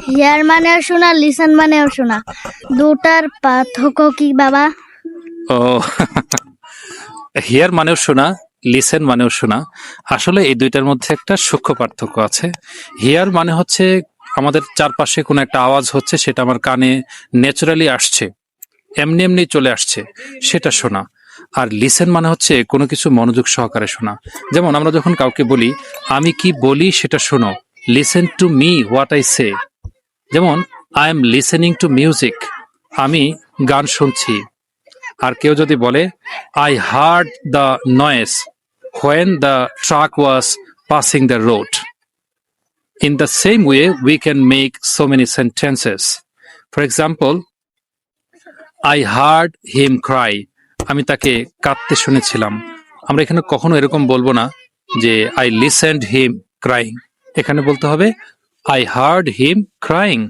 Here মানেও শোনা, listen মানেও শোনা, দুটার পার্থক্য কি বাবা? ও হিয়ার মানেও শোনা, লিসেন মানেও শোনা। আসলে এই দুইটার মধ্যে একটা সূক্ষ্ম পার্থক্য আছে। হিয়ার মানে হচ্ছে আমাদের চারপাশে কোনো একটা আওয়াজ হচ্ছে, সেটা আমার কানে ন্যাচারালি আসছে, এমনি এমনি চলে আসছে, সেটা শোনা। আর লিসেন মানে হচ্ছে কোনো কিছু মনোযোগ সহকারে শোনা। যেমন আমরা যখন কাউকে বলি আমি কি বলি সেটা শোনো, listen to me what I say. যেমন I am listening to music, আমি গান শুনছি। আর কেউ যদি বলে I heard the noise when the truck was passing the road. In the same way, we can make so many sentences. For example, I heard him cry. আমি তাকে কাঁদতে শুনেছিলাম। আমরা এখানে কখনো এরকম বলবো না যে I listened him crying. এখানে বলতে হবে I heard him crying.